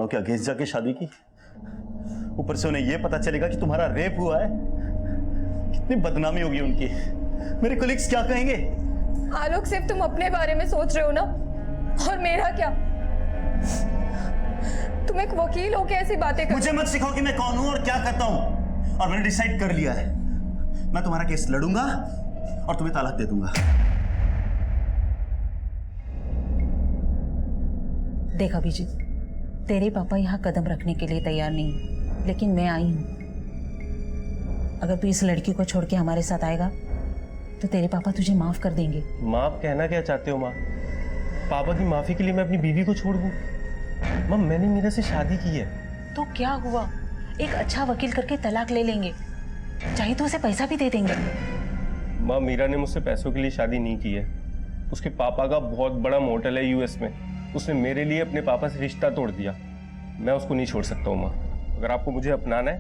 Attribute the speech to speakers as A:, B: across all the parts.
A: तो क्या अगेंस्ट जाके शादी की? ऊपर से उन्हें यह पता चलेगा कि तुम्हारा रेप हुआ है। कितनी बदनामी होगी उनकी। मेरे कोलिग्स क्या कहेंगे?
B: आलोक, सिर्फ तुम अपने बारे में सोच रहे हो ना, और मेरा क्या? तुम एक वकील हो के ऐसी बातें कर।
A: मुझे मत सिखाओ कि मैं कौन हूं और क्या करता हूं। और मैंने डिसाइड कर लिया है, मैं तुम्हारा केस लड़ूंगा और तुम्हें तलाक दे दूंगा।
C: देख अभिजीत, तेरे पापा यहाँ कदम रखने के लिए तैयार नहीं, लेकिन मैं आई हूँ। अगर तू इस लड़की को छोड़ के हमारे साथ आएगा तो तेरे पापा तुझे माफ कर देंगे।
D: माँ, कहना क्या चाहते हो माँ? पापा की माफी के लिए मैं अपनी बीवी को छोड़ दूँ? माँ, मैंने मीरा से शादी की है।
C: तो क्या हुआ, एक अच्छा वकील करके तलाक ले लेंगे, चाहे तो उसे पैसा भी दे देंगे।
D: माँ, मीरा ने मुझसे पैसों के लिए शादी नहीं की है। उसके पापा का बहुत बड़ा मोटल है यूएस में। उसने मेरे लिए अपने पापा से रिश्ता तोड़ दिया। मैं उसको नहीं छोड़ सकता हूँ माँ। अगर आपको मुझे अपनाना है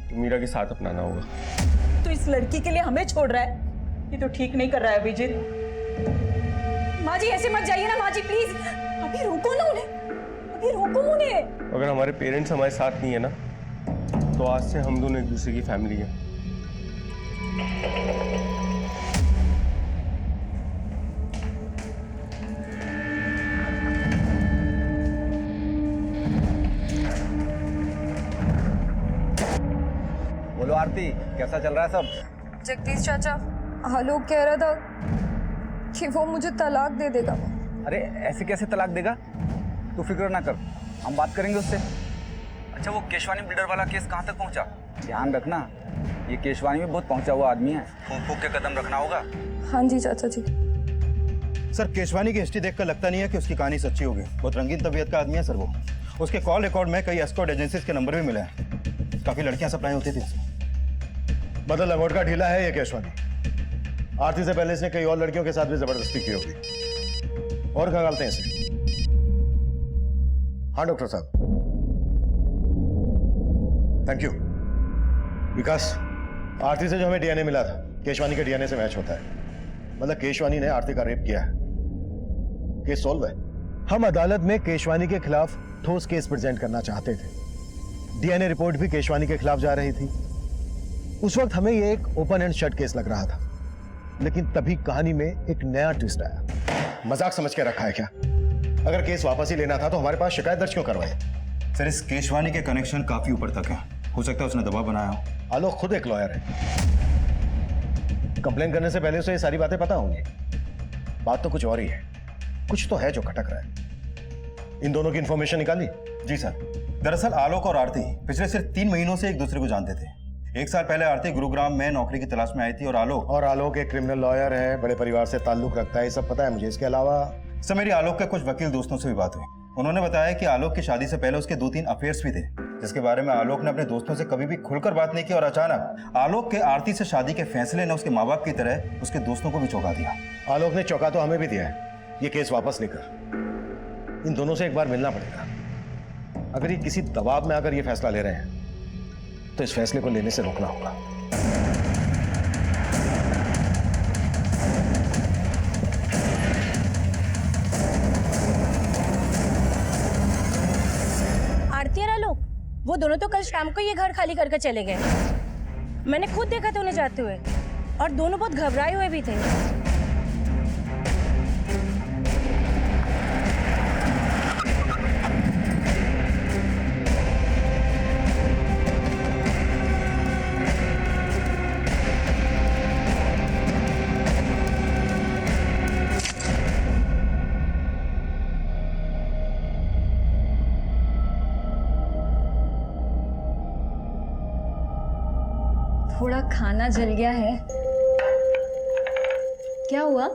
D: तो मीरा के साथ अपनाना होगा।
C: तो इस लड़की के लिए हमें छोड़ रहा है? ये तो ठीक नहीं कर रहा है अभिजीत।
B: माँ जी, ऐसे मत जाइए ना माँ जी, प्लीज। अभी रोको ना उन्हें, अभी रोको उन्हें।
D: अगर हमारे पेरेंट्स हमारे साथ नहीं है ना, तो आज से हम दोनों एक दूसरे की फैमिली है।
E: बोलो आरती, कैसा चल रहा है सब?
B: जगदीश चाचा, आलोक कह रहा था कि वो मुझे तलाक दे देगा।
E: अरे ऐसे कैसे तलाक देगा? तू फिक्र ना कर, हम बात करेंगे उससे। अच्छा, वो केशवानी बिल्डर वाला केस कहाँ तक पहुँचा? ध्यान रखना, ये केशवानी में बहुत पहुँचा हुआ आदमी है, फूंक फूंक के कदम रखना होगा।
B: हाँ जी चाचा जी।
A: सर, केशवानी की हिस्ट्री देखकर लगता नहीं है कि उसकी कहानी सच्ची होगी। बहुत रंगीन तबीयत का आदमी है सर वो। उसके कॉल रिकॉर्ड में कई एस्कॉर्ट एजेंसीज के नंबर भी मिले हैं। काफी लड़कियां सप्लाई होती थी।
F: मतलब लंगोट का ढीला है ये केशवानी। आरती से पहले इसने कई और लड़कियों के साथ भी जबरदस्ती की होगी। और खंगालते हैं इसे। हाँ डॉक्टर साहब। Thank you. विकास, आरती से जो हमें डीएनए मिला था, केशवानी के डीएनए से मैच होता है। मतलब केशवानी ने आरती का रेप किया है। केस सॉल्व है। हम अदालत में केशवानी के खिलाफ ठोस केस प्रेजेंट करना चाहते थे। डीएनए रिपोर्ट भी केशवानी के खिलाफ जा रही थी। उस वक्त हमें यह एक ओपन एंड शट केस लग रहा था, लेकिन तभी कहानी में एक नया ट्विस्ट आया। मजाक समझ के रखा है क्या? अगर केस वापस ही लेना था तो हमारे पास शिकायत दर्ज क्यों करवाई?
A: सर, इस केशवानी के कनेक्शन काफी ऊपर तक है। हो सकता है उसने दबाव बनाया हो।
F: आलोक खुद एक लॉयर है। कंप्लेन करने से पहले उसे ये सारी बातें पता होंगी। बात तो कुछ और ही है। कुछ तो है जो खटक रहा है। इन दोनों की इंफॉर्मेशन निकाली?
A: जी सर। दरअसल आलोक और आरती पिछले सिर्फ 3 महीनों से एक दूसरे को जानते थे। 1 साल पहले आरती गुरुग्राम में नौकरी की तलाश में आई थी और आलोक एक क्रिमिनल लॉयर है, बड़े परिवार से ताल्लुक रखता है। ये सब पता है मुझे। इसके अलावा सर, मेरी आलोक के कुछ वकील दोस्तों से भी बात हुई। उन्होंने बताया कि आलोक की शादी से पहले उसके 2-3 अफेयर्स भी थे, जिसके बारे में आलोक ने अपने दोस्तों से कभी भी खुलकर बात नहीं की। और अचानक आलोक के आरती से शादी के फैसले ने उसके माँ बाप की तरह उसके दोस्तों को भी चौंका दिया।
F: आलोक ने चौंका तो हमें भी दिया है। ये केस वापस लेकर इन दोनों से एक बार मिलना पड़ेगा। अगर ये किसी दबाव में आकर ये फैसला ले रहे हैं तो इस फैसले को लेने से रोकना होगा।
G: आरती और आलोक, वो दोनों तो कल शाम को ये घर खाली करके चले गए। मैंने खुद देखा था उन्हें जाते हुए, और दोनों बहुत घबराए हुए भी थे।
B: थोड़ा खाना जल गया है। क्या हुआ?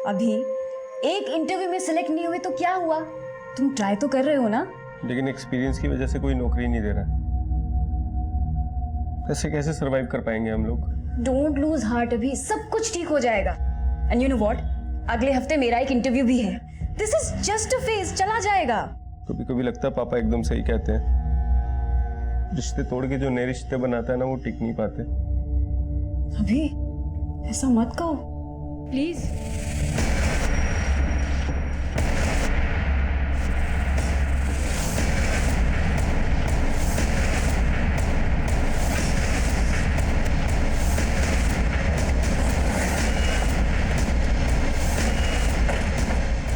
B: अभी एक इंटरव्यू में सिलेक्ट नहीं हुए तो क्या हुआ? तुम ट्राई तो कर रहे हो ना?
D: लेकिन एक्सपीरियंस की वजह से कोई नौकरी नहीं दे रहा है। ऐसे कैसे सरवाइव कर पाएंगे हम लोग?
B: डोंट लूज हार्ट, अभी सब कुछ ठीक हो जाएगा। एंड यू नो व्हाट, अगले हफ्ते मेरा एक इंटरव्यू भी है। This is just a phase, चला जाएगा।
D: कभी कभी लगता है पापा एकदम सही कहते हैं। रिश्ते तोड़ के जो नए रिश्ते बनाता है ना, वो टिक नहीं पाते।
B: अभी ऐसा मत कहो प्लीज।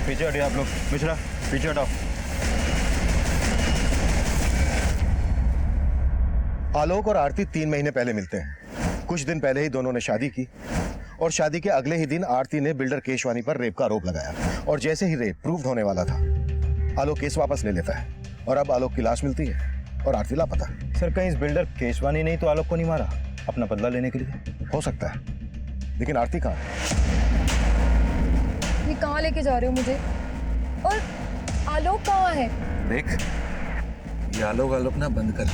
A: पीछे हटिए आप लोग। मिश्रा पीछे हटाओ।
F: आलोक और आरती 3 महीने पहले मिलते हैं। कुछ दिन पहले ही दोनों ने शादी की और शादी के अगले ही दिन आरती ने बिल्डर केशवानी पर रेप का आरोप लगाया और जैसे ही रेप प्रूव होने वाला था आलोक केस वापस ले लेता है और अब आलोक की लाश मिलती है और आरती लापता।
A: सर कहीं इस बिल्डर केशवानी ने तो आलोक को नहीं मारा अपना बदला लेने के लिए?
F: हो सकता है, लेकिन आरती कहाँ है?
B: ये कहाँ लेके जा रहे हो मुझे? और आलोक कहाँ है?
E: देख, ये आलोक आलोक ना बंद कर,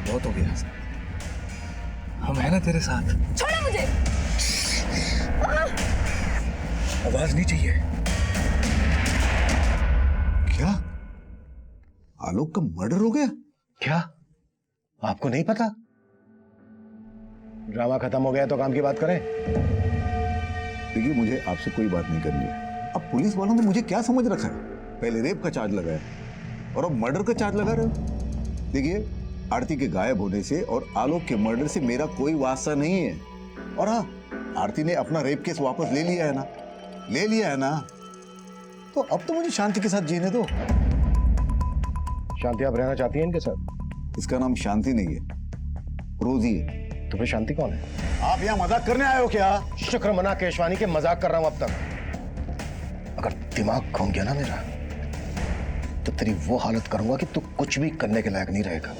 E: बहुत हो गया। हम है ना तेरे साथ।
B: छोड़ो मुझे।
E: आवाज नहीं चाहिए।
F: क्या आलोक का मर्डर हो गया? क्या आपको नहीं पता? ड्रामा खत्म हो गया तो काम की बात करें।
H: देखिए, मुझे आपसे कोई बात नहीं करनी है। अब पुलिस वालों ने मुझे क्या समझ रखा है? पहले रेप का चार्ज लगाया और अब मर्डर का चार्ज लगा रहे हो। देखिए, आरती के गायब होने से और आलोक के मर्डर से मेरा कोई वास्ता नहीं है। और हाँ, आरती ने अपना रेप केस वापस ले लिया है ना, ले लिया है ना, तो अब तो मुझे शांति के साथ जीने दो।
F: शांति आप रहना चाहती हैं इनके साथ?
H: इसका नाम शांति नहीं है, रोजी है।
F: तो फिर शांति कौन है?
H: आप यहाँ मजाक करने आए हो क्या?
F: शुक्र मना केशवानी के मजाक कर रहा हूं अब तक। अगर दिमाग घूम गया ना मेरा तो तेरी वो हालत करूंगा कि तू कुछ भी करने के लायक नहीं रहेगा।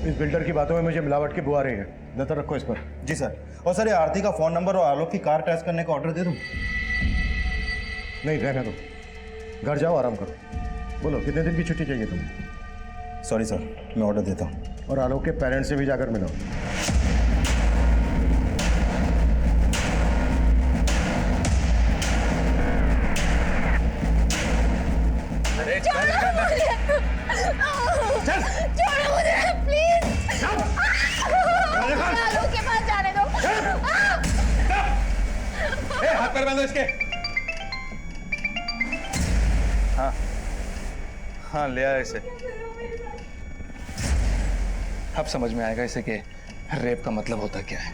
F: इस बिल्डर की बातों में मुझे मिलावट की बुआ रही है। नजर रखो इस पर।
A: जी सर। और सर ये आरती का फोन नंबर और आलोक की कार टेस्ट करने का ऑर्डर दे दूं?
F: नहीं, रहने दो। घर जाओ, आराम करो। बोलो कितने दिन की छुट्टी चाहिए तुम्हें?
A: सॉरी सर, मैं ऑर्डर देता हूँ।
F: और आलोक के पेरेंट्स से भी जाकर मिलो।
G: छोड़ो मुझे प्लीज। आलोक के पास जाने दो।
E: हाथ पैर बांधो इसके। हाँ, ले आया इसे। अब समझ में आएगा इसे कि रेप का मतलब होता क्या है।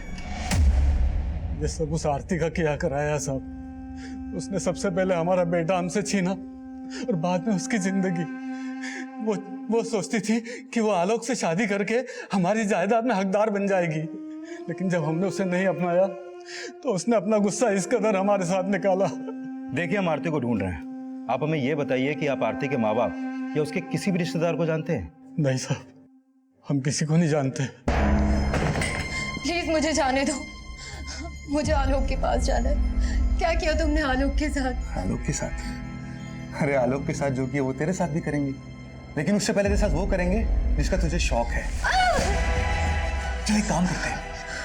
I: ये सब उस आरती का किया कराया साहब। उसने सबसे पहले हमारा बेटा हमसे छीना और बाद में उसकी जिंदगी। वो सोचती थी कि वो आलोक से शादी करके हमारी जायदाद में हकदार बन जाएगी, लेकिन जब हमने उसे नहीं अपनाया तो उसने अपना गुस्सा इस कदर हमारे साथ निकाला।
A: देखिए, हम आरती को ढूंढ रहे हैं। आप हमें ये बताइए कि आप आरती के माँ बाप या उसके किसी भी रिश्तेदार को जानते हैं?
I: नहीं साहब, हम किसी को नहीं जानते।
B: प्लीज मुझे जाने दो, मुझे आलोक के पास जाना है। क्या किया तुमने आलोक के साथ?
H: आलोक के साथ? अरे आलोक के साथ जो किया वो तेरे साथ भी करेंगे, लेकिन उससे पहले तेरे साथ वो करेंगे जिसका तुझे शौक है। चल एक काम करते हैं,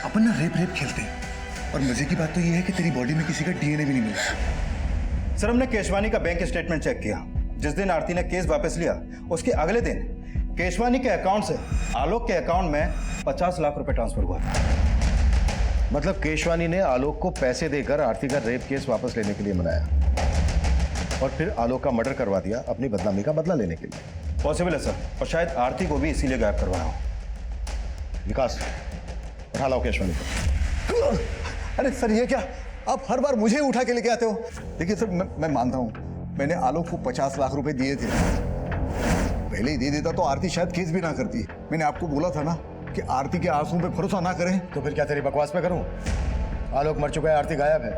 H: अपन ना रेप खेलते हैं। और मजे की बात तो ये है कि तेरी बॉडी में किसी का डीएनए भी नहीं मिला।
A: सर हमने केशवानी का बैंक स्टेटमेंट चेक किया। जिस दिन आरती ने केस वापस लिया उसके अगले दिन केशवानी के अकाउंट से आलोक के अकाउंट में 50 लाख रुपए ट्रांसफर हुआ था।
F: मतलब केशवानी ने आलोक को पैसे देकर आरती का रेप केस वापस लेने के लिए मनाया और फिर आलोक का मर्डर करवा दिया अपनी बदनामी का बदला लेने के लिए।
A: पॉसिबल है सर, और शायद आरती को भी इसीलिए गायब करवाया हो।
F: विकास, उठा लाओ केशवानी को।
H: अरे सर, ये क्या आप हर बार मुझे उठा के लेके आते हो? देखिए सर, मैं मानता हूँ मैंने आलोक को 50 लाख रुपए दिए थे। पहले ही दे देता तो आरती शायद केस भी ना करती। मैंने आपको बोला था ना कि आरती के आंसू पे भरोसा ना करें।
F: तो फिर क्या तेरी बकवास पे करूं? आलोक मर चुका है, आरती गायब है।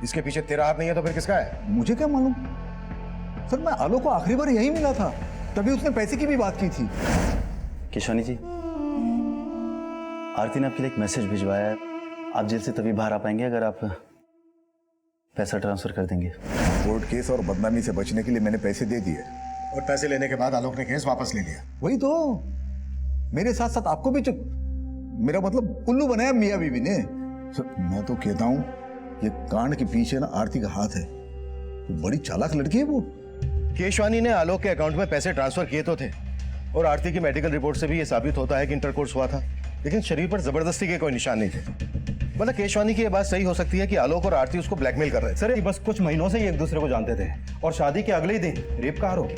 F: इसके पीछे तेरा हाथ नहीं है तो फिर किसका है?
H: मुझे क्या मालूम सर, मैं आलोक को आखिरी बार यही मिला था, तभी उसने पैसे की भी बात की थी।
J: केशवानी जी, आरती ने आपके लिए एक मैसेज भिजवाया है। आप जेल से तभी बाहर आ पाएंगे अगर आप पैसा ट्रांसफर कर देंगे।
H: कोर्ट केस और बदनामी से बचने के लिए मैंने पैसे दे दिए।
F: और पैसे लेने के बाद आलोक ने केस वापस ले लिया।
H: वही तो, मेरे साथ साथ आपको भी मेरा मतलब उल्लू बनाया मियां बीवी ने। सर, मैं तो कहता हूँ ये कांड के पीछे ना आरती का हाथ है। वो बड़ी चालाक लड़की है वो।
F: केशवानी ने आलोक के अकाउंट में पैसे ट्रांसफर किए तो थे और आरती की मेडिकल रिपोर्ट से भी यह साबित होता है कि इंटरकोर्स हुआ था, लेकिन शरीर पर जबरदस्ती के कोई निशान नहीं थे। मतलब केशवानी की यह बात सही हो सकती है कि आलोक और आरती उसको ब्लैकमेल कर रहे थे।
A: सर ये बस कुछ महीनों से ही एक दूसरे को जानते थे और शादी के अगले ही दिन रेप का आरोप।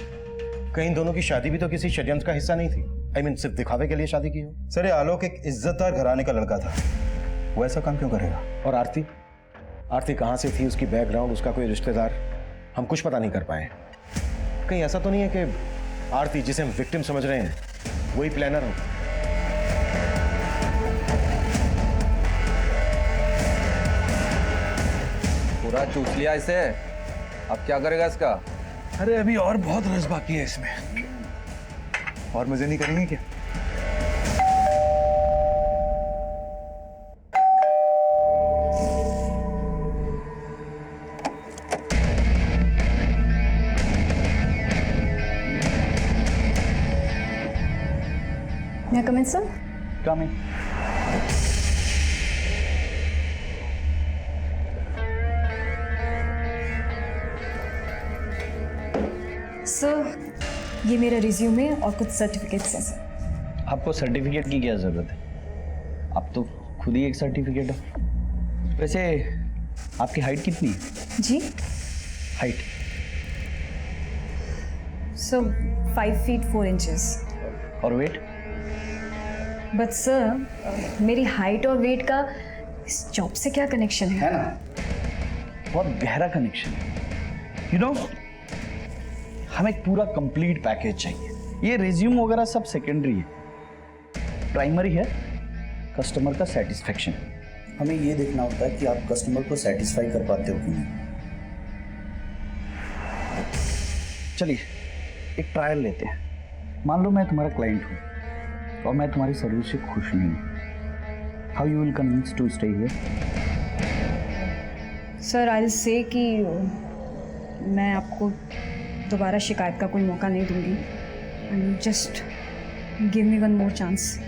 F: कहीं दोनों की शादी भी तो किसी षड्यंत्र का हिस्सा नहीं थी। I mean, सिर्फ दिखावे के लिए शादी की हो।
A: सर ये आलोक एक इज्जतदार घराने का लड़का था, वो ऐसा काम क्यों करेगा?
F: और आरती आरती कहाँ से थी, उसकी बैकग्राउंड, उसका कोई रिश्तेदार, हम कुछ पता नहीं कर पाए। कहीं ऐसा तो नहीं है कि आरती जिसे हम विक्टिम समझ रहे हैं वही प्लानर हो?
E: पूरा चूस लिया इसे, अब क्या करेगा इसका?
K: अरे अभी और बहुत रस बाकी है इसमें। और मजे नहीं करेंगे क्या?
B: May I come in, sir?
E: Come in.
B: Sir, ये मेरा रिज्यूमे और कुछ सर्टिफिकेट्स हैं सर।
J: आपको सर्टिफिकेट की क्या ज़रूरत है? आप तो खुद ही एक सर्टिफिकेट हो। वैसे आपकी हाइट कितनी है?
B: जी
J: हाइट?
B: Sir 5 feet 4 inches।
J: और वेट?
B: बट सर मेरी हाइट और वेट का इस जॉब से क्या कनेक्शन है?
J: ना, बहुत गहरा कनेक्शन है। यू नो, हमें एक पूरा कंप्लीट पैकेज चाहिए। ये रिज्यूम वगैरह सब सेकेंडरी है, प्राइमरी है कस्टमर का सेटिस्फेक्शन। हमें ये देखना होता है कि आप कस्टमर को सेटिस्फाई कर पाते हो कि नहीं। चलिए एक ट्रायल लेते हैं। मान लो मैं तुम्हारा क्लाइंट हूँ और मैं तुम्हारी सर्विस से खुश नहीं हूँ। How you will convince to stay here?
B: Sir I will say कि मैं आपको दोबारा शिकायत का कोई मौका नहीं दूंगी। And just give me one more chance.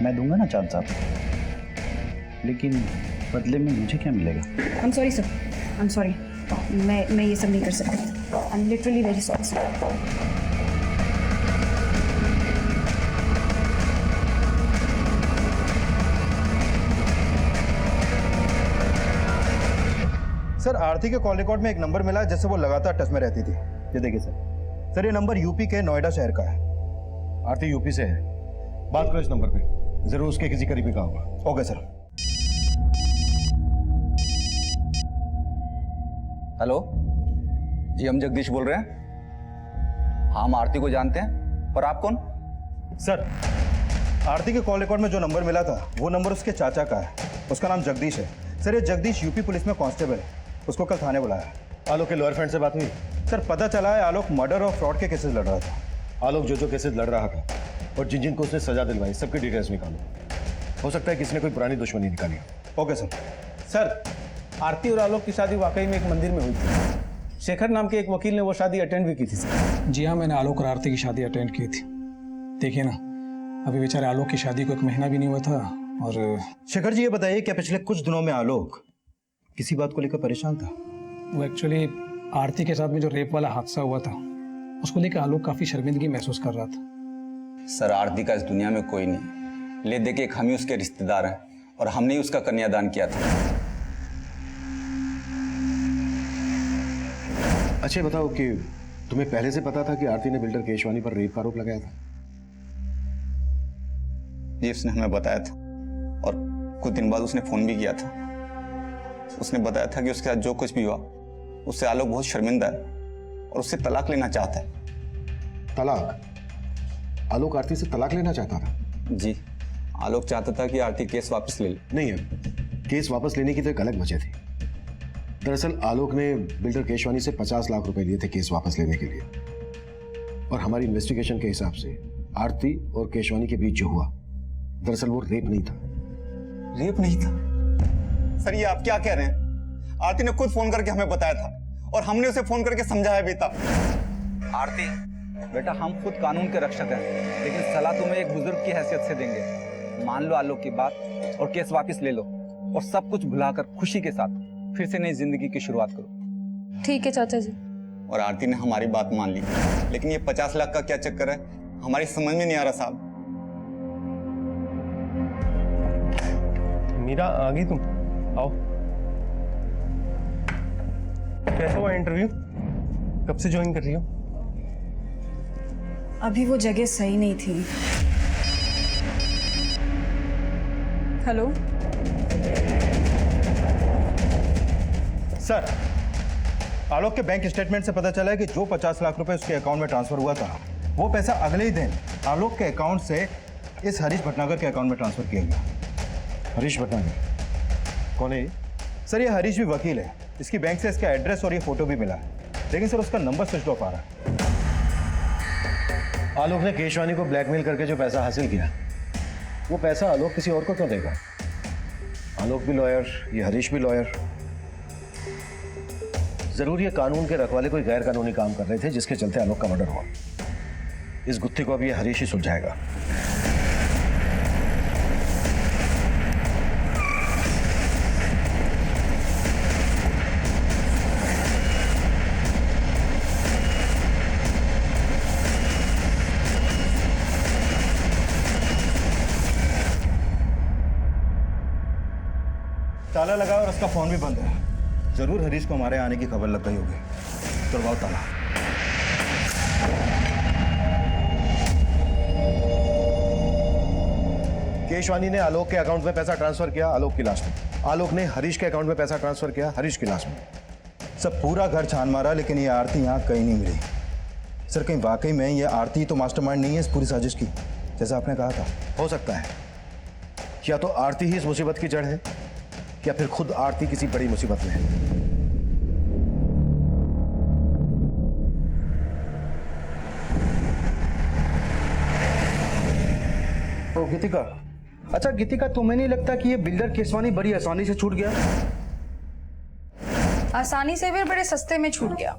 J: मैं दूंगा ना चांस आपको, लेकिन बदले में मुझे क्या मिलेगा?
B: I am sorry sir, I am sorry. मैं ये सब नहीं कर सकती। I am literally very sorry sir.
A: Sir Aarti के कॉल रिकॉर्ड में एक नंबर मिला जिससे वो लगातार टच में रहती थी। ये देखिए सर, ये नंबर यूपी के नोएडा शहर का है।
F: आरती यूपी से है, बात करो इस नंबर पे, जरूर उसके किसी करीबी का होगा।
A: Okay sir.
E: हेलो जी, हम जगदीश बोल रहे हैं। हाँ, हम आरती को जानते हैं, पर आप कौन?
A: सर आरती के कॉल रिकॉर्ड में जो नंबर मिला था वो नंबर उसके चाचा का है। उसका नाम जगदीश है। सर ये जगदीश यूपी पुलिस में कांस्टेबल है। उसको कल थाने बुलाया।
F: आलोक के लोअर फ्रेंड से बात हुई?
A: सर पता चला है आलोक मर्डर और फ्रॉड के केसेस लड़ रहा था।
F: आलोक जो केसेस लड़ रहा था और जिन जिन को उसने सजा दिलवाई, सबकी डिटेल्स निकालो। हो सकता है किसी ने कोई पुरानी दुश्मनी निकाली हो।
A: Okay sir.
L: सर आरती और आलोक की शादी वाकई में एक मंदिर में हुई थी। शेखर नाम के एक वकील ने वो शादी अटेंड भी की थी सर।
I: जी हाँ, मैंने आलोक और आरती की शादी अटेंड की थी। देखिए ना, अभी बेचारे आलोक की शादी को 1 महीना भी नहीं हुआ था। और
A: शेखर जी ये बताइए, क्या पिछले कुछ दिनों में आलोक किसी बात को लेकर परेशान था?
I: वो एक्चुअली आरती के साथ में जो रेप वाला हादसा हुआ था उसको लेकर आलोक काफ़ी शर्मिंदगी महसूस कर रहा था।
E: सर आरती का इस दुनिया में कोई नहीं, ले दे के हम ही उसके रिश्तेदार हैं और हमने ही उसका कन्यादान किया था।
F: अच्छा बताओ कि तुम्हें पहले से पता था कि आरती ने बिल्डर केशवानी पर रेप का आरोप लगाया था?
E: जी उसने हमें बताया था और कुछ दिन बाद उसने फोन भी किया था। उसने बताया था कि उसके साथ जो कुछ भी हुआ उससे आलोक बहुत शर्मिंदा है और उससे तलाक लेना चाहता है।
F: तलाक? आलोक आरती से तलाक लेना चाहता था?
E: जी, आलोक चाहता था कि आरती केस वापस ले ले।
F: नहीं है, केस वापस लेने की तो एक अलग वजह थी। दरअसल आलोक ने बिल्डर केशवानी से 50 लाख रुपए लिए थे केस वापस लेने के लिए। और हमारी इन्वेस्टिगेशन के हिसाब से आरती और केशवानी के बीच जो हुआ, दरअसल वो रेप नहीं था।
E: रेप नहीं था? सर ये आप क्या कह रहे हैं? आरती ने खुद फोन करके हमें बताया था और हमने उसे फोन करके समझाया भी था। आरती बेटा, हम खुद कानून के रक्षक हैं, लेकिन सलाह तुम्हें एक बुजुर्ग की हैसियत से देंगे। मान लो आलोक की बात और केस वापस ले लो और सब कुछ भुलाकर खुशी के साथ फिर से नई जिंदगी की शुरुआत करो।
G: ठीक है चाचा जी।
E: और आरती ने हमारी बात मान ली, लेकिन ये 50 लाख का क्या चक्कर है, हमारी समझ में नहीं आ रहा साहब।
D: मीरा आ गई तुम? आओ। कैसा हुआ इंटरव्यू? कब से ज्वाइन कर रही हो?
B: अभी वो जगह सही नहीं थी। हेलो
A: सर, आलोक के बैंक स्टेटमेंट से पता चला है कि जो 50 लाख रुपए उसके अकाउंट में ट्रांसफर हुआ था, वो पैसा अगले ही दिन आलोक के अकाउंट से इस हरीश भटनागर के अकाउंट में ट्रांसफर किया गया।
F: हरीश भटनागर कौन है ये?
A: सर, ये हरीश भी वकील है। इसकी बैंक से इसका एड्रेस और ये फोटो भी मिला है, लेकिन सर उसका नंबर स्विच ऑफ आ रहा है।
F: आलोक ने केशवानी को ब्लैकमेल करके जो पैसा हासिल किया, वो पैसा आलोक किसी और को क्यों देगा? आलोक भी लॉयर, ये हरीश भी लॉयर। जरूर ये कानून के रखवाले कोई गैर कानूनी काम कर रहे थे, जिसके चलते आलोक का मर्डर हुआ। इस गुत्थी को अब ये हरीश ही सुलझाएगा।
A: ताला लगा और उसका फोन भी बंद है। जरूर हरीश को हमारे आने की खबर लग गई होगी। करवाओ ताला।
F: केशवानी ने आलोक के अकाउंट में पैसा ट्रांसफर किया, आलोक की लाश में। आलोक ने हरीश के अकाउंट में पैसा ट्रांसफर किया, हरीश की लाश में।
A: सब पूरा घर छान मारा, लेकिन ये आरती यहाँ कहीं नहीं मिली। सर, कहीं वाकई में ये आरती तो मास्टरमाइंड नहीं है इस पूरी साजिश की, जैसा आपने कहा था?
F: हो सकता है या तो आरती ही इस मुसीबत की जड़ है, या फिर खुद आरती किसी बड़ी मुसीबत में है।
L: ओ गीतिका, अच्छा गीतिका, तुम्हें नहीं लगता कि ये बिल्डर केशवानी बड़ी आसानी से छूट गया?
B: आसानी से भी बड़े सस्ते में छूट गया।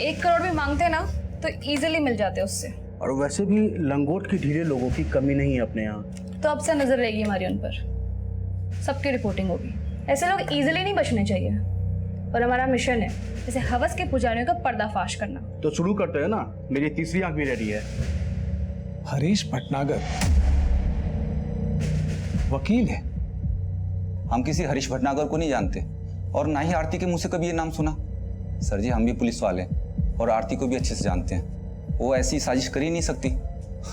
B: 1 करोड़ भी मांगते ना तो इजीली मिल जाते उससे।
L: और वैसे भी लंगोट की ढीले लोगों की कमी नहीं है अपने यहाँ।
B: तो अब से नजर रहेगी हमारी उन पर, सबकी रिपोर्टिंग होगी। ऐसे लोग इजीली नहीं बचने चाहिए, और हमारा मिशन है जैसे हवस के पुजारियों का पर्दाफाश करना।
L: तो शुरू करते हैं ना, मेरी तीसरी आंख भी रेडी है।
K: हरीश भटनागर वकील है।
E: हम किसी हरीश भटनागर को नहीं जानते, और ना ही आरती के मुंह से कभी ये नाम सुना। सर जी, हम भी पुलिस वाले हैं और आरती को भी अच्छे से जानते हैं। वो ऐसी साजिश कर ही नहीं सकती।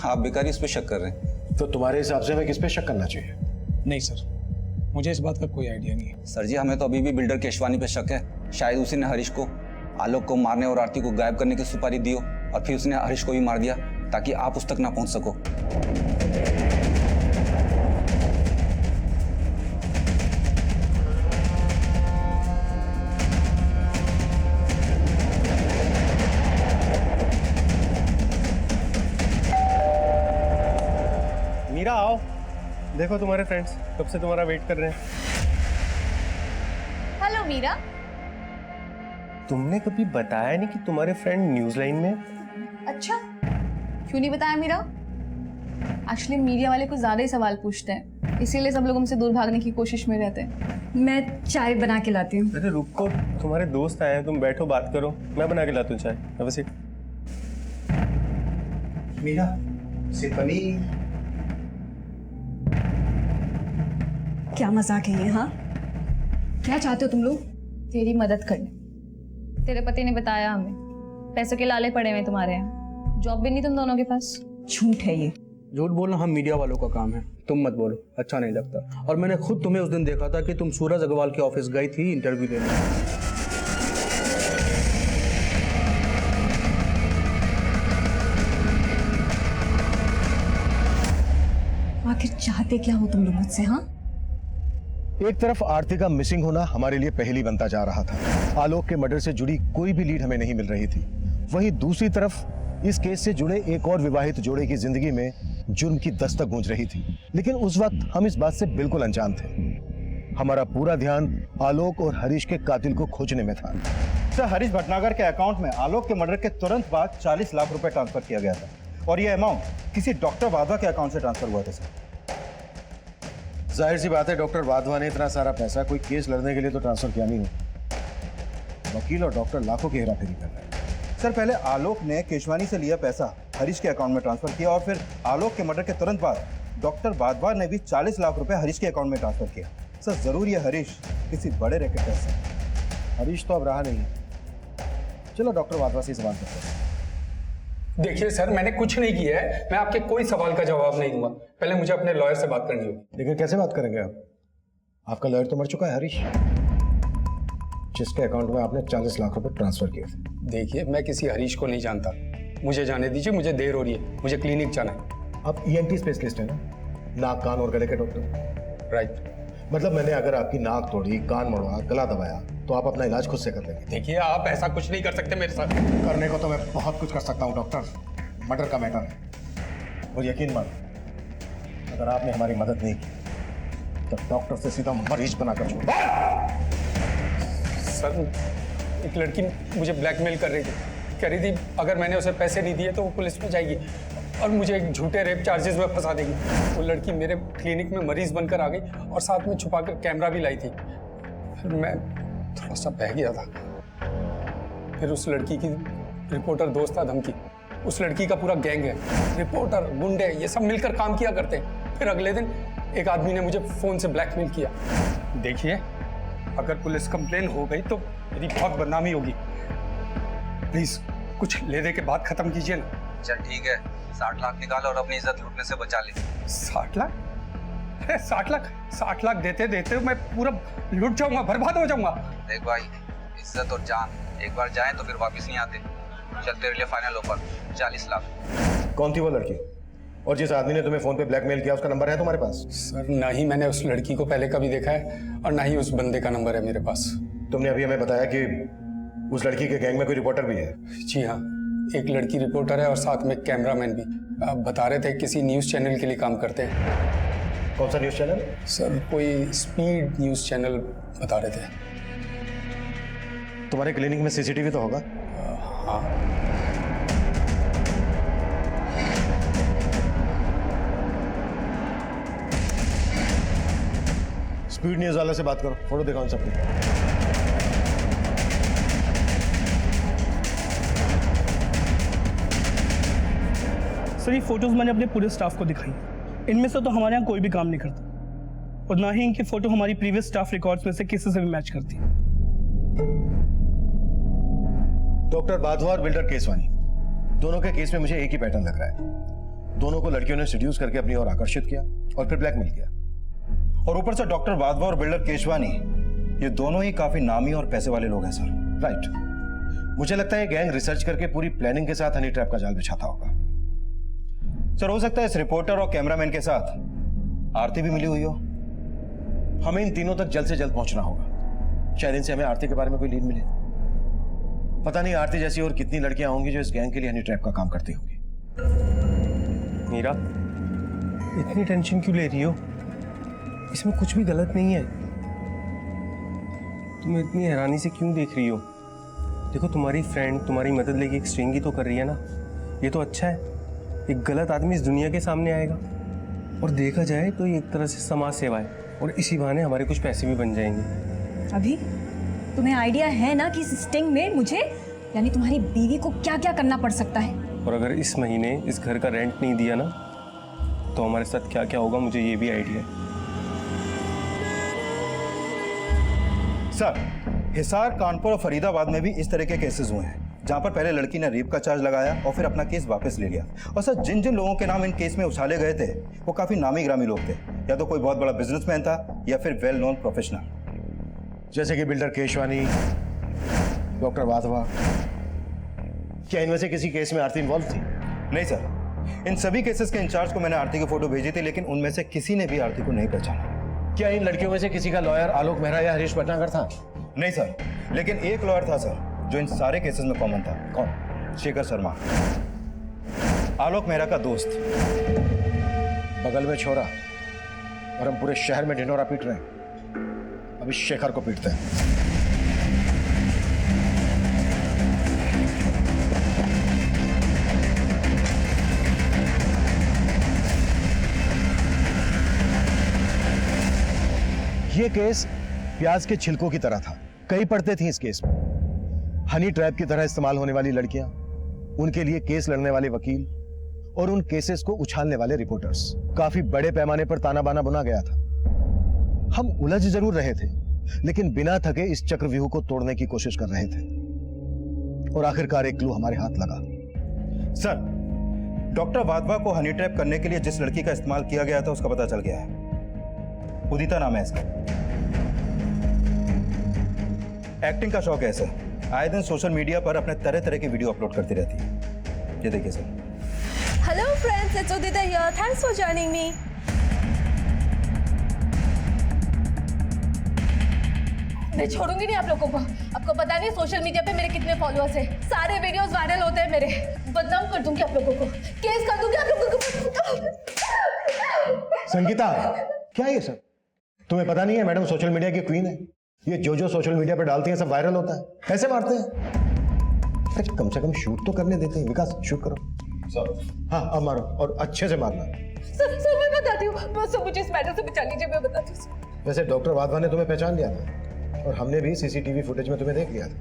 E: आप बेकार ही उस पर शक कर रहे हैं।
F: तो तुम्हारे हिसाब से हमें किस पे शक करना चाहिए?
K: नहीं सर, मुझे इस बात का कोई आइडिया नहीं है।
E: सर जी, हमें तो अभी भी बिल्डर केशवानी पे शक है। शायद उसी ने हरीश को आलोक को मारने और आरती को गायब करने की सुपारी दी हो, और फिर उसने हरीश को भी मार दिया ताकि आप उस तक ना पहुंच सको।
D: मीरा, आओ। देखो तुम्हारे फ्रेंड्स कब से तुम्हारा वेट कर रहे हैं।
G: हेलो मीरा।
D: तुमने कभी बताया नहीं कि तुम्हारे फ्रेंड न्यूज लाइन में?
G: अच्छा, क्यों नहीं बताया मीरा? एक्चुअली मीडिया वाले कुछ ज्यादा ही सवाल पूछते हैं, इसीलिए सब लोग हमसे दूर भागने की कोशिश में रहते हैं।
B: मैं चाय बना के लाती हूँ।
D: अरे रुको, तुम्हारे दोस्त आए हैं, तुम बैठो बात करो, मैं बना के लाता हूँ चाय। अब सीट।
L: मीरा से पनीर।
B: क्या मजाक है ये? हाँ, क्या चाहते हो तुम लोग?
G: तेरी मदद करने। तेरे पति ने बताया हमें, पैसों के लाले पड़े हुए तुम्हारे यहाँ। जॉब भी नहीं तुम दोनों के पास।
B: झूठ है ये।
L: झूठ बोलना हम मीडिया वालों का काम है, तुम मत बोलो, अच्छा नहीं लगता। और मैंने खुद तुम्हें उस दिन देखा था कि तुम सूरज अग्रवाल के ऑफिस गई थी इंटरव्यू देने।
B: आखिर चाहते क्या हो तुम लोग मुझसे? हाँ,
F: एक तरफ आरती का मिसिंग होना हमारे लिए पहेली बनता जा रहा था। आलोक के मर्डर से जुड़ी कोई भी लीड हमें नहीं मिल रही थी। वहीं दूसरी तरफ इस केस से जुड़े एक और विवाहित जोड़े की जिंदगी में जुर्म की दस्तक गूंज रही थी। लेकिन उस वक्त हम इस बात से बिल्कुल अनजान थे। हमारा पूरा ध्यान आलोक और हरीश के कातिल को खोजने में था।
A: सर, हरीश भटनागर के अकाउंट में आलोक के मर्डर के तुरंत बाद 40 लाख रुपए ट्रांसफर किया गया था, और यह अमाउंट किसी डॉक्टर वाधवा के अकाउंट से ट्रांसफर हुआ था। सर,
F: जाहिर सी बात है, डॉक्टर वाधवा ने इतना सारा पैसा कोई केस लड़ने के लिए तो ट्रांसफर किया नहीं हो। वकील और डॉक्टर लाखों की हेराफेरी कर रहे हैं।
A: सर, पहले आलोक ने केशवानी से लिया पैसा हरीश के अकाउंट में ट्रांसफर किया, और फिर आलोक के मर्डर के तुरंत बाद डॉक्टर वाधवा ने भी 40 लाख रुपए हरीश के अकाउंट में ट्रांसफर किया। सर, जरूर ये हरीश किसी बड़े रैकेट का हिस्सा है।
F: हरीश तो अब रहा नहीं। चलो डॉक्टर वाधवा से सवाल करते हैं।
K: देखिए सर, मैंने कुछ नहीं किया है। मैं आपके कोई सवाल का जवाब नहीं दूंगा। पहले मुझे अपने लॉयर से बात करनी होगी।
F: लेकिन कैसे बात करेंगे आप? आपका लॉयर तो मर चुका है हरीश। जिसके अकाउंट में आपने 40 लाख रुपए ट्रांसफर किए थे।
K: देखिए, मैं किसी हरीश को नहीं जानता, मुझे जाने दीजिए, मुझे देर हो रही है, मुझे क्लिनिक जाना है।
F: आप ENT स्पेशलिस्ट हैं ना, नाक कान और गले के डॉक्टर।
K: राइट।
F: मतलब मैंने अगर आपकी नाक तोड़ी, कान मोड़ा, गला दबाया तो आप अपना इलाज खुद से कर लेंगे।
K: देखिए, आप ऐसा कुछ नहीं कर सकते मेरे साथ।
F: करने को तो मैं बहुत कुछ कर सकता हूँ डॉक्टर, मर्डर का मैटर है। और यकीन मानो, अगर आपने हमारी मदद नहीं की तो डॉक्टर से सीधा मरीज बनाकर छोड़।
K: सर, एक लड़की मुझे ब्लैकमेल कर रही थी, कह रही थी अगर मैंने उसे पैसे नहीं दिए तो वो पुलिस में जाएगी और मुझे एक झूठे रेप चार्जेस में फंसा देगी। वो लड़की मेरे क्लिनिक में मरीज बनकर आ गई और साथ में छुपाकर कैमरा भी लाई थी। फिर मैं थोड़ा सा बह गया था। फिर उस लड़की की रिपोर्टर दोस्त था धमकी, उस लड़की का पूरा गैंग है, रिपोर्टर, गुंडे, ये सब मिलकर काम किया करते हैं। फिर अगले दिन एक आदमी ने मुझे फोन से ब्लैकमेल किया। देखिए, अगर पुलिस कंप्लेन हो गई तो मेरी बहुत बदनामी होगी। प्लीज कुछ ले दे के बात खत्म कीजिए ना।
E: चल ठीक है, 60 लाख निकाल और अपनी इज्जत लूटने से बचा ले।
K: 60 लाख? अरे 60 लाख देते देते मैं पूरा लूट जाऊंगा, बर्बाद हो जाऊंगा।
E: देख भाई, इज्जत और जान एक बार जाए तो फिर वापस नहीं आते। चल तेरे लिए फाइनल ऑफर 40 लाख।
F: कौन थी वो लड़की? और जिस आदमी ने तुम्हें फोन पे ब्लैकमेल किया उसका नंबर है तुम्हारे पास?
K: सर, ना ही मैंने उस लड़की को पहले कभी देखा है और ना ही उस बंदे का नंबर है मेरे पास।
F: तुमने अभी हमें बताया कि उस लड़की के गैंग में कोई रिपोर्टर भी है।
K: जी हाँ, एक लड़की रिपोर्टर है और साथ में कैमरामैन भी। आप बता रहे थे किसी न्यूज़ चैनल के लिए काम करते हैं।
F: कौन सा न्यूज़ चैनल?
K: सर, कोई स्पीड न्यूज़ चैनल बता रहे थे।
F: तुम्हारे क्लिनिक में CCTV तो होगा?
K: हाँ।
F: स्पीड न्यूज़ वाले से बात करो, फोटो दिखाओ सबकी।
I: सर, ये फोटोज मैंने अपने पूरे स्टाफ को दिखाई। इनमें से तो हमारे यहाँ कोई भी काम नहीं करता और ना ही इनकी फोटो हमारी प्रीवियस स्टाफ रिकॉर्ड्स में से किसी से भी मैच करती।
F: डॉक्टर वाधवा और बिल्डर केसवानी, दोनों के केस में मुझे एक ही पैटर्न लग रहा है। दोनों को लड़कियों ने सेड्यूस करके अपनी ओर आकर्षित किया और फिर ब्लैकमेल किया।
A: और ऊपर से डॉक्टर वाधवा और बिल्डर केशवानी, ये दोनों ही काफी नामी और पैसे वाले लोग हैं सर।
F: राइट। मुझे लगता है गैंग रिसर्च करके पूरी प्लानिंग के साथ हनी ट्रैप का जाल बिछाता होगा।
A: सर, हो सकता है इस रिपोर्टर और कैमरामैन के साथ आरती भी मिली हुई हो।
F: हमें इन तीनों तक जल्द से जल्द पहुंचना होगा। शायद इनसे हमें आरती के बारे में कोई लीड मिले। पता नहीं आरती जैसी और कितनी लड़कियां होंगी जो इस गैंग के लिए हनी ट्रैप का काम करती होंगी।
D: मीरा, इतनी टेंशन क्यों ले रही हो? इसमें कुछ भी गलत नहीं है। तुम इतनी हैरानी से क्यों देख रही हो? देखो, तुम्हारी फ्रेंड तुम्हारी मदद लेके एक स्ट्रिंग ही तो कर रही है ना। ये तो अच्छा है। एक गलत आदमी इस दुनिया के सामने आएगा और देखा जाए तो ये एक तरह से समाज सेवा है और इसी बहाने हमारे कुछ पैसे भी बन जाएंगे।
B: अभी तुम्हें आइडिया है ना कि इस स्टिंग में मुझे यानी तुम्हारी बीवी को क्या क्या करना पड़ सकता है?
D: और अगर इस महीने इस घर का रेंट नहीं दिया ना तो हमारे साथ क्या क्या होगा, मुझे ये भी आइडिया है।
A: सर, हिसार, कानपुर और फरीदाबाद में भी इस तरह के केसेस हुए हैं जहां पर पहले लड़की ने रेप का चार्ज लगाया और फिर अपना केस वापस ले लिया। और सर, जिन जिन लोगों के नाम इन केस में उछाले गए थे वो काफी नामी ग्रामी लोग थे। या तो कोई बहुत बड़ा बिजनेसमैन था या फिर वेल नोन प्रोफेशनल,
F: जैसे कि बिल्डर केशवानी, डॉक्टर वाधवा। क्या इनमें से किसी केस में आरती इन्वॉल्व थी?
A: नहीं सर, इन सभी केसेस के इंचार्ज को मैंने आरती की फोटो भेजी थी, लेकिन उनमें से किसी ने भी आरती को नहीं पहचाना।
F: क्या इन लड़कियों में से किसी का लॉयर आलोक मेहरा या हरीश भटनागर था?
A: नहीं सर, लेकिन एक लॉयर था सर जो इन सारे केसेस में कॉमन था।
F: कौन?
A: शेखर शर्मा, आलोक मेहरा का दोस्त।
F: बगल में छोरा और हम पूरे शहर में ढिंढोरा पीट रहे हैं। अभी शेखर को पीटते हैं। ये केस प्याज के छिलकों की तरह था। कई परतें थी इस केस में। हनी ट्रैप की तरह इस्तेमाल होने वाली लड़कियां, उनके लिए केस लड़ने वाले वकील और उन केसेस को उछालने वाले रिपोर्टर्स। काफी बड़े पैमाने पर ताना बाना बुना गया था। हम उलझ जरूर रहे थे, लेकिन बिना थके इस चक्रव्यूह को तोड़ने की कोशिश कर रहे थे। और आखिरकार एक क्लू हमारे हाथ लगा।
A: सर, डॉक्टर वाधवा को हनी ट्रैप करने के लिए जिस लड़की का इस्तेमाल किया गया था उसका पता चल गया है। उदिता नाम है इसका। एक्टिंग का शौक है सर। आए दिन सोशल मीडिया पर अपने तरह तरह के वीडियो अपलोड करती रहती है। ये देखिए sir.
G: Hello friends, it's Udita here. Thanks for joining me. मैं छोड़ूंगी नहीं आप लोगों को। आपको पता नहीं सोशल मीडिया पे मेरे कितने फॉलोअर्स हैं। सारे वीडियोस वायरल होते हैं मेरे। बदनाम कर दूंगी आप लोगों को, केस कर दूंगी आप लोगों को।
F: संगीता, क्या ये सब? तुम्हें पता नहीं है मैडम सोशल मीडिया की क्वीन है। ये जो सोशल मीडिया पे डालती है सब वायरल होता है। कैसे मारते हैं? अरे कम से कम शूट तो करने देते हैं। विकास, शूट करो सर। हाँ, अब मारो और अच्छे से मारना।
G: सर मैं बताती हूँ। बस मुझे इस मैटर से बचा लीजिए, मैं बताती हूँ।
F: वैसे डॉक्टर वाधवा ने तुम्हें पहचान लिया था और हमने भी सीसीटीवी फुटेज में तुम्हें देख लिया था।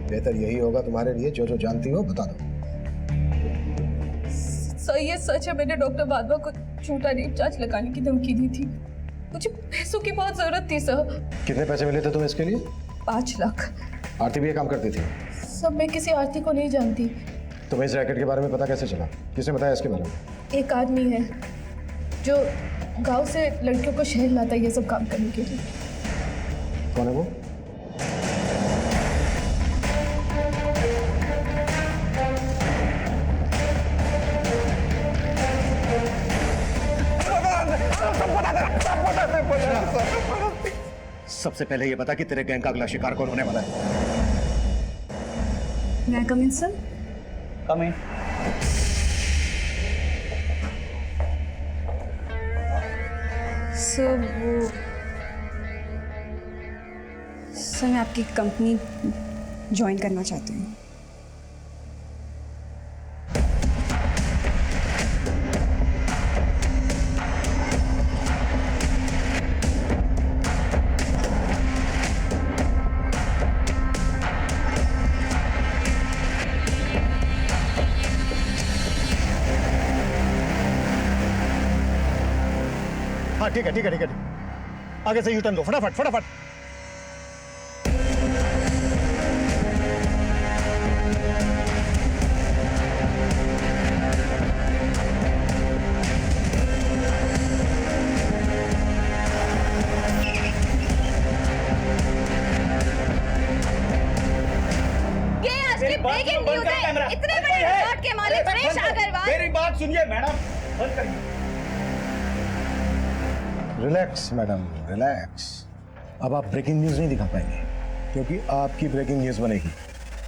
F: बेहतर यही होगा तुम्हारे लिए, जो जानती हो बता दो।
G: सर ये सच है, मैंने डॉक्टर वाधवा को झूठा रेप चार्ज लगाने की धमकी दी थी। मुझे पैसों की बहुत जरूरत थी सर।
F: कितने पैसे मिले थे तुम्हें इसके लिए?
G: 5 लाख।
F: आरती भी ये काम करती थी?
G: सर मैं किसी आरती को नहीं जानती।
F: तुम्हें इस रैकेट के बारे में पता कैसे चला? किसने बताया इसके बारे में?
G: एक आदमी है जो गांव से लड़कियों को शहर लाता है ये सब काम करने के लिए।
F: कौन है वो? सबसे पहले ये बता कि तेरे गैंग का अगला शिकार कौन होने वाला है?
B: मैं कम इन सर?
J: कम इन।
B: सर मैं आपकी कंपनी ज्वाइन करना चाहती हूँ।
F: हाँ ठीक है। आगे से यू टर्न लो, फटाफट।
G: ब्रेकिंग न्यूज़ है। इतने बड़े रिकॉर्ड के मालिक सुरेश अग्रवाल।
J: मेरी बात सुनिए मैडम, बंद करिए।
F: Relax madam, relax. अब आप ब्रेकिंग न्यूज नहीं दिखा पाएंगे क्योंकि आपकी ब्रेकिंग न्यूज बनेगी।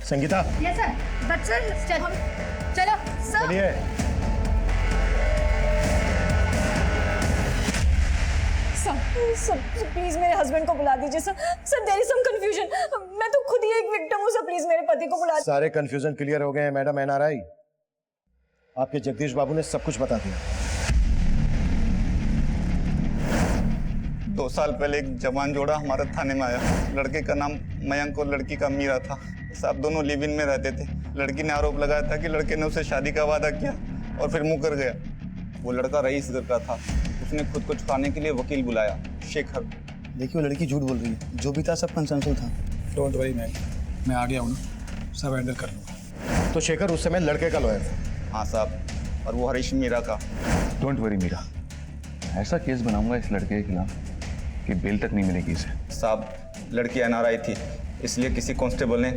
F: Sangeeta.
G: Yes sir. But sir चलो सर।
F: चलिए।
B: सर प्लीज मेरे हस्बैंड को बुला दीजिए सर। There is some confusion. मैं तो खुद ही एक विक्टिम हूँ सर। प्लीज मेरे पति को बुला।
F: सारे कंफ्यूजन क्लियर हो गए हैं मैडम। एनआरआई आपके जगदीश बाबू ने सब कुछ बता दिया।
M: 2 साल पहले एक जवान जोड़ा हमारे थाने में आया। लड़के का नाम मयंक और लड़की का मीरा था। साहब दोनों लिव इन में रहते थे। लड़की ने आरोप लगाया था कि लड़के ने उसे शादी का वादा किया और फिर मुकर गया। वो लड़का रईस घर का था। उसने खुद को छुड़ाने के लिए वकील बुलाया, शेखर।
L: देखिए वो लड़की झूठ बोल रही है। जो भी था सब कंसेंसुअल था। डोंट वरी मैम, मैं आ गया हूँ ना, सब हैंडल कर लूँगा।
F: तो शेखर उस समय लड़के का लॉयर था?
M: हाँ साहब, और वो हरीश मीरा का।
N: डोंट वरी मीरा, ऐसा केस बनाऊंगा इस लड़के के खिलाफ कि बेल तक नहीं मिलेगी इसे।
M: साहब लड़की एनआरआई थी, इसलिए किसी कांस्टेबल ने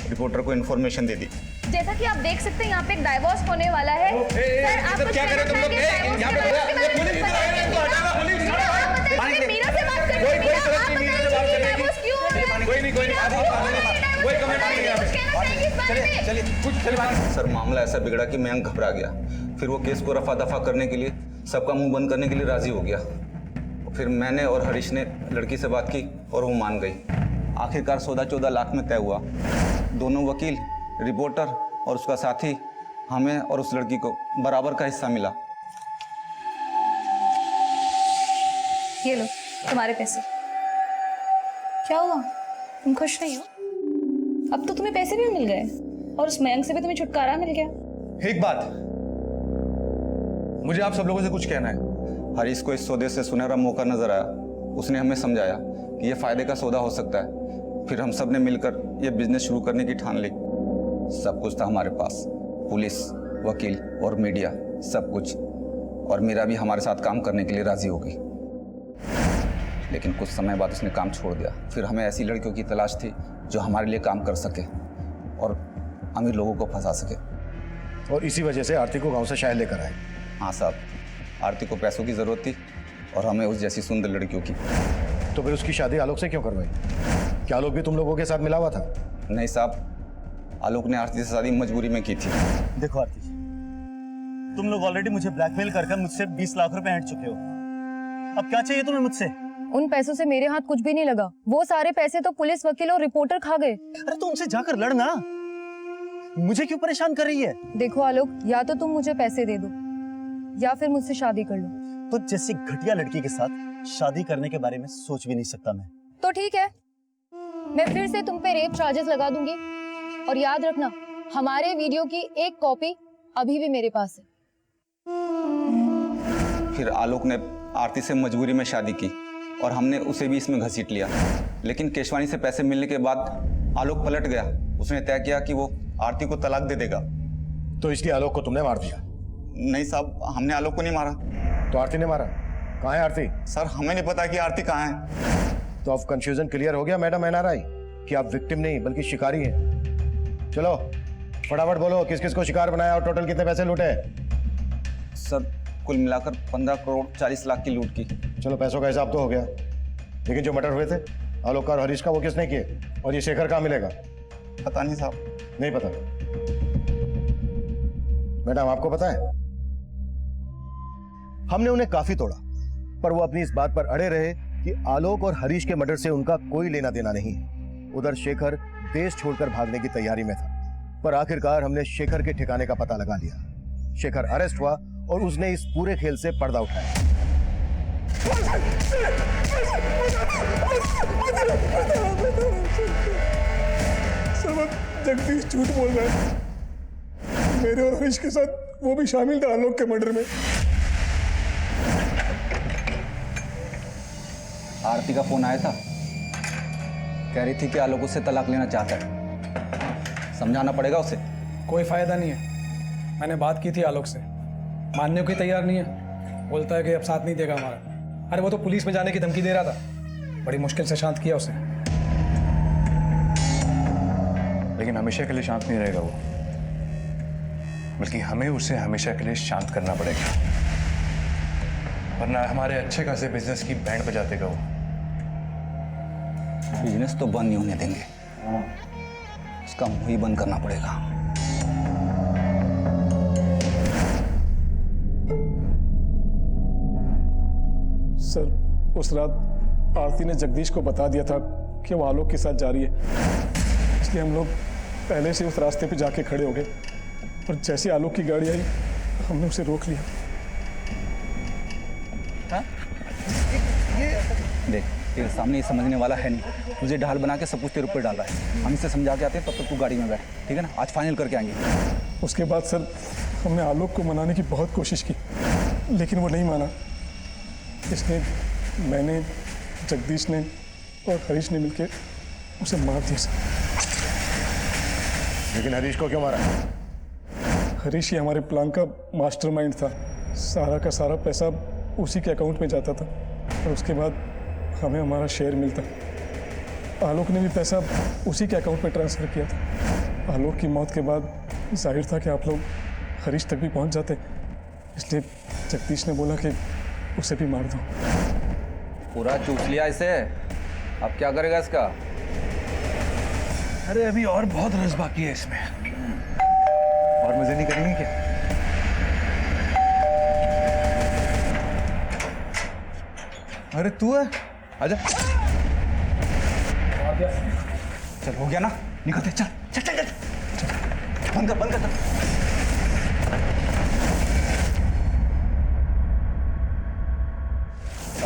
M: रिपोर्टर को इन्फॉर्मेशन दे दी।
G: जैसा कि आप देख सकते हैं यहाँ पे एक डाइवोर्स होने वाला है। सर आप कुछ क्या कर रहे हो तुम लोग? यहाँ पे मीरा से बात करिए।
M: सर मामला ऐसा बिगड़ा कि मयंक घबरा गया। फिर वो केस को रफा दफा करने के लिए, सबका मुंह बंद करने के लिए राजी हो गया। फिर मैंने और हरीश ने लड़की से बात की और वो मान गई। आखिरकार सौदा 14 लाख में तय हुआ। दोनों वकील, रिपोर्टर और उसका साथी, हमें और उस लड़की को बराबर का हिस्सा मिला।
G: ये लो तुम्हारे पैसे। क्या हुआ, तुम खुश नहीं हो? अब तो तुम्हें पैसे भी मिल गए और उस मयंक से भी तुम्हें छुटकारा मिल गया।
E: एक बात, मुझे आप सब लोगों से कुछ कहना है।
M: हरीश को इस सौदे से सुनहरा मौका नजर आया। उसने हमें समझाया कि यह फायदे का सौदा हो सकता है। फिर हम सब ने मिलकर यह बिजनेस शुरू करने की ठान ली। सब कुछ था हमारे पास, पुलिस, वकील और मीडिया, सब कुछ। और मीरा भी हमारे साथ काम करने के लिए राजी हो गई।
E: लेकिन कुछ समय बाद उसने काम छोड़ दिया। फिर हमें ऐसी लड़कियों की तलाश थी जो हमारे लिए काम कर सके और अमीर लोगों को फंसा सके।
F: और इसी वजह से आरती को गांव से शहर लेकर आए।
E: हाँ साहब, आरती को पैसों की ज़रूरत थी और हमें उस जैसी सुंदर लड़कियों की।
F: तो फिर उसकी शादी आलोक से क्यों करवाई? क्या आलोक भी तुम लोगों के साथ मिला हुआ था?
E: नहीं साहब, आलोक ने आरती से शादी मजबूरी में की थी।
A: देखो आरती, तुम लोग ऑलरेडी मुझे ब्लैकमेल कर मुझसे 20 लाख रुपए हट चुके हो। अब क्या चाहिए तुम्हें मुझसे?
G: उन पैसों से मेरे हाथ कुछ भी नहीं लगा। वो सारे पैसे तो पुलिस, वकील और रिपोर्टर खा गए।
A: अरे तो उनसे जाकर लड़ना, मुझे क्यों परेशान कर रही है?
G: देखो आलोक, या तो तुम मुझे पैसे दे दो या फिर मुझसे शादी कर लो।
A: तो जैसी घटिया लड़की के साथ शादी करने के बारे में सोच भी नहीं सकता मैं।
G: तो ठीक है, मैं फिर से तुम पे रेप चार्जेस लगा दूंगी। और याद रखना, हमारे वीडियो की एक कॉपी अभी भी मेरे पास है।
E: फिर आलोक ने आरती से मजबूरी में शादी की और हमने उसे भी इसमें घसीट लिया। लेकिन केशवानी से पैसे मिलने के बाद आलोक पलट गया। उसने तय किया कि वो आरती को तलाक दे देगा।
F: तो इसलिए आलोक को तुमने मार दिया?
E: नहीं साहब, हमने आलोक को नहीं मारा।
F: तो आरती ने मारा? कहाँ है आरती?
E: सर, हमें नहीं पता कि आरती कहाँ है।
F: तो अब कंफ्यूजन क्लियर हो गया मैडम एनआरआई कि आप विक्टिम नहीं बल्कि शिकारी हैं। चलो फटाफट बोलो, किस किस को शिकार बनाया और टोटल कितने पैसे लूटे?
E: सर, कुल मिलाकर 15 करोड़ 40 लाख की लूट की।
F: चलो पैसों का हिसाब तो हो गया, लेकिन जो मर्डर हुए थे आलोक का और हरीश का, वो किसने किए? और ये शेखर कहाँ मिलेगा?
E: पता नहीं साहब।
F: नहीं पता? मैडम आपको पता है? हमने उन्हें काफी तोड़ा, पर वो अपनी इस बात पर अड़े रहे कि आलोक और हरीश के मर्डर से उनका कोई लेना देना नहीं है। उधर शेखर देश छोड़कर भागने की तैयारी में था, पर आखिरकार हमने शेखर के ठिकाने का पता लगा लिया। शेखर अरेस्ट हुआ और उसने इस पूरे खेल से पर्दा उठाया।
I: जगदीश झूठ बोल रहा है। मेरे और हरीश के साथ वो भी शामिल था आलोक के मर्डर में।
E: आरती का फोन आया था, कह रही थी कि आलोक उससे तलाक लेना चाहता है। समझाना पड़ेगा उसे।
L: कोई फायदा नहीं है। मैंने बात की थी आलोक से, मानने को ही तैयार नहीं है। बोलता है कि अब साथ नहीं देगा हमारा। अरे वो तो पुलिस में जाने की धमकी दे रहा था। बड़ी मुश्किल से शांत किया उसे।
N: लेकिन हमेशा के लिए शांत नहीं रहेगा वो, बल्कि हमें उसे हमेशा के लिए शांत करना पड़ेगा, वरना हमारे अच्छे खासे बिजनेस की बैंड बजा देगा वो।
E: बिजनेस तो बंद नहीं होने देंगे, उसका मुंह ही बंद करना पड़ेगा।
I: सर, उस रात आरती ने जगदीश को बता दिया था कि वो आलोक के साथ जा रही है, इसलिए हम लोग पहले से उस रास्ते पे जाके खड़े हो गए। और जैसे आलोक की गाड़ी आई, हमने उसे रोक लिया।
E: देख, तेरे सामने ये समझने वाला है नहीं। मुझे ढाल बना के सब कुछ तेरे ऊपर डाल रहा है। हम इसे समझा के आते हैं, तब तक तू गाड़ी में बैठ, ठीक है ना? आज फाइनल करके आएंगे।
I: उसके बाद सर, हमने आलोक को मनाने की बहुत कोशिश की, लेकिन वो नहीं माना। इसलिए मैंने, जगदीश ने और हरीश ने मिलकर उसे मार दिया सर।
F: लेकिन हरीश को क्यों मारा?
I: हरीश ही हमारे प्लान का मास्टरमाइंड था। सारा का सारा पैसा उसी के अकाउंट में जाता था और उसके बाद हमें हमारा शेयर मिलता। आलोक ने भी पैसा उसी के अकाउंट में ट्रांसफ़र किया था। आलोक की मौत के बाद जाहिर था कि आप लोग हरीश तक भी पहुंच जाते, इसलिए जगदीश ने बोला कि उसे भी मार दो।
E: पूरा चूस लिया इसे, अब क्या करेगा इसका?
N: अरे अभी और बहुत रस बाकी है इसमें। और मजे नहीं करेंगे क्या?
E: अरे तू है, आजा। चल, हो गया ना? निकलते, चल चल चल चल। बंद कर, बंद कर।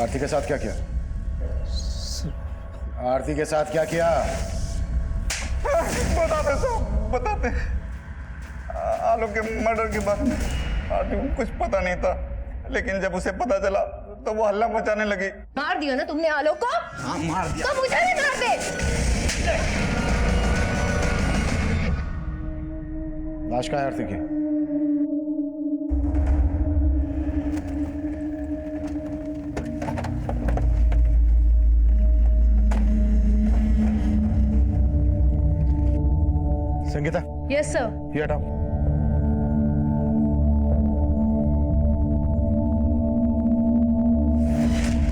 F: आरती के साथ क्या किया? आरती के साथ क्या किया?
E: बताते सब, बताते। आलोक के मर्डर के बारे में आरती को कुछ पता नहीं था, लेकिन जब उसे पता चला तो वो हल्ला मचाने लगी।
G: मार दिया ना तुमने आलोक को?
E: हाँ, मार दिया।
G: तो मुझे भी मार दे।
F: लाश कहाँ है आरती की? Sangeeta,
G: yes sir.
F: ये हटाओ।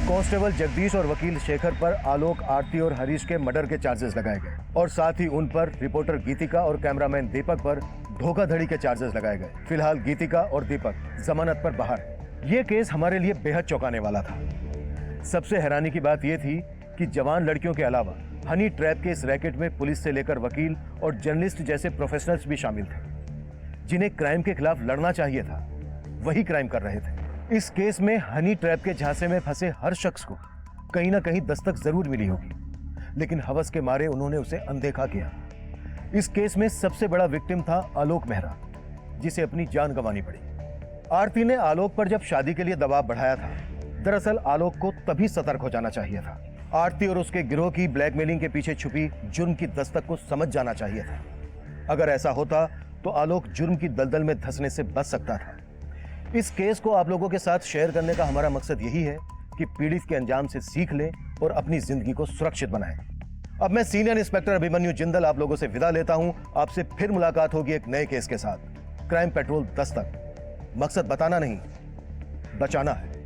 F: कांस्टेबल जगदीश और वकील शेखर पर आलोक, आरती और हरीश के मर्डर के चार्जेस लगाए गए और साथ ही उन पर रिपोर्टर गीतिका और कैमरामैन दीपक पर धोखाधड़ी के चार्जेस लगाए गए। फिलहाल गीतिका और दीपक जमानत पर बाहर है। ये केस हमारे लिए बेहद चौंकाने वाला था। सबसे हैरानी की बात यह थी कि जवान लड़कियों के अलावा हनी ट्रैप के इस रैकेट में पुलिस से लेकर वकील और जर्नलिस्ट जैसे प्रोफेशनल्स भी शामिल थे, जिन्हें क्राइम के खिलाफ लड़ना चाहिए था, वही क्राइम कर रहे थे। इस केस में हनी ट्रैप के झांसे में फंसे हर शख्स को कहीं ना कहीं दस्तक जरूर मिली होगी, लेकिन हवस के मारे उन्होंने उसे अनदेखा किया। इस केस में सबसे बड़ा विक्टिम था आलोक मेहरा, जिसे अपनी जान गंवानी पड़ी। आरती ने आलोक पर जब शादी के लिए दबाव बढ़ाया था, दरअसल आलोक को तभी सतर्क हो जाना चाहिए था। आरती और उसके गिरोह की ब्लैकमेलिंग के पीछे छुपी जुर्म की दस्तक को समझ जाना चाहिए था। अगर ऐसा होता तो आलोक जुर्म की दलदल में धंसने से बच सकता था। इस केस को आप लोगों के साथ शेयर करने का हमारा मकसद यही है कि पीड़ित के अंजाम से सीख लें और अपनी जिंदगी को सुरक्षित बनाएं। अब मैं सीनियर इंस्पेक्टर अभिमन्यु जिंदल आप लोगों से विदा लेता हूं। आपसे फिर मुलाकात होगी एक नए केस के साथ। क्राइम पेट्रोल दस्तक, मकसद बताना नहीं, बचाना है।